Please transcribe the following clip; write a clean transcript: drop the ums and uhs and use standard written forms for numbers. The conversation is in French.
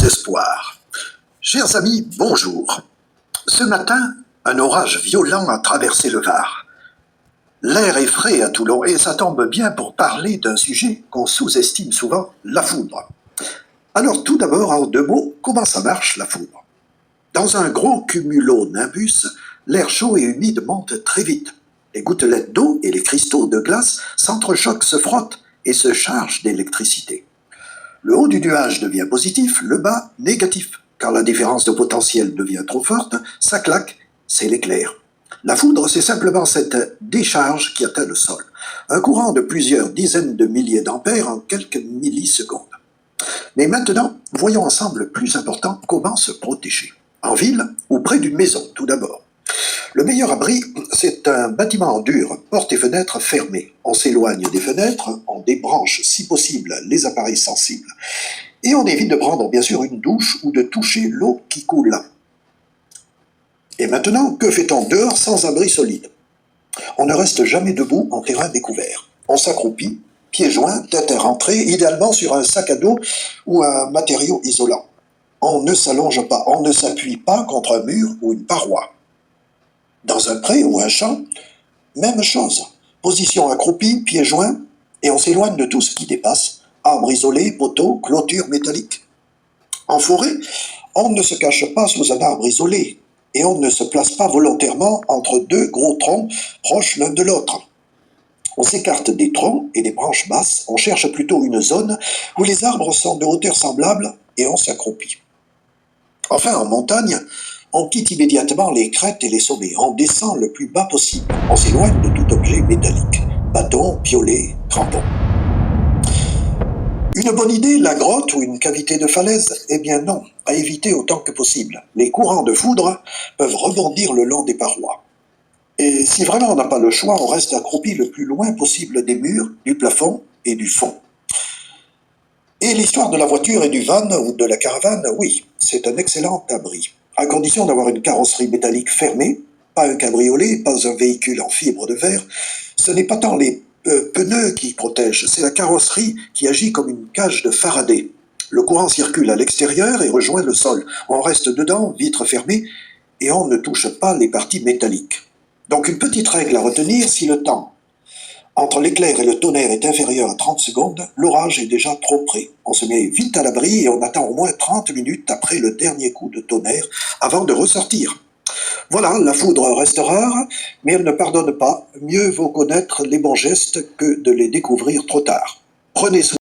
désespoir. Chers amis, bonjour. Ce matin, un orage violent a traversé le Var. L'air est frais à Toulon et ça tombe bien pour parler d'un sujet qu'on sous-estime souvent, la foudre. Alors tout d'abord, en deux mots, comment ça marche la foudre? Dans un gros cumulonimbus, l'air chaud et humide monte très vite. Les gouttelettes d'eau et les cristaux de glace s'entrechoquent, se frottent et se chargent d'électricité. Le haut du nuage devient positif, le bas négatif. Quand la différence de potentiel devient trop forte, ça claque, c'est l'éclair. La foudre, c'est simplement cette décharge qui atteint le sol. Un courant de plusieurs dizaines de milliers d'ampères en quelques millisecondes. Mais maintenant, voyons ensemble le plus important, comment se protéger. En ville ou près d'une maison, tout d'abord. Le meilleur abri, c'est un bâtiment en dur, portes et fenêtres fermées. On s'éloigne des fenêtres, on débranche si possible les appareils sensibles. Et on évite de prendre bien sûr une douche ou de toucher l'eau qui coule. Et maintenant, que fait-on dehors sans abri solide? On ne reste jamais debout en terrain découvert. On s'accroupit, pieds joints, tête rentrée, idéalement sur un sac à dos ou un matériau isolant. On ne s'allonge pas, on ne s'appuie pas contre un mur ou une paroi. Dans un pré ou un champ, même chose. Position accroupie, pieds joints, et on s'éloigne de tout ce qui dépasse. Arbres isolés, poteaux, clôtures métalliques. En forêt, on ne se cache pas sous un arbre isolé, et on ne se place pas volontairement entre deux gros troncs proches l'un de l'autre. On s'écarte des troncs et des branches basses, on cherche plutôt une zone où les arbres sont de hauteur semblable et on s'accroupit. Enfin, en montagne, on quitte immédiatement les crêtes et les sommets. On descend le plus bas possible. On s'éloigne de tout objet métallique. Bâton, piolet, crampons. Une bonne idée, la grotte ou une cavité de falaise? Eh bien non, à éviter autant que possible. Les courants de foudre peuvent rebondir le long des parois. Et si vraiment on n'a pas le choix, on reste accroupi le plus loin possible des murs, du plafond et du fond. Et l'histoire de la voiture et du van ou de la caravane, oui, c'est un excellent abri. À condition d'avoir une carrosserie métallique fermée, pas un cabriolet, pas un véhicule en fibre de verre. Ce n'est pas tant les pneus qui protègent, c'est la carrosserie qui agit comme une cage de Faraday. Le courant circule à l'extérieur et rejoint le sol. On reste dedans, vitres fermées, et on ne touche pas les parties métalliques. Donc une petite règle à retenir, si le temps entre l'éclair et le tonnerre est inférieur à 30 secondes, l'orage est déjà trop près. On se met vite à l'abri et on attend au moins 30 minutes après le dernier coup de tonnerre avant de ressortir. Voilà, la foudre reste rare, mais elle ne pardonne pas. Mieux vaut connaître les bons gestes que de les découvrir trop tard. Prenez soin.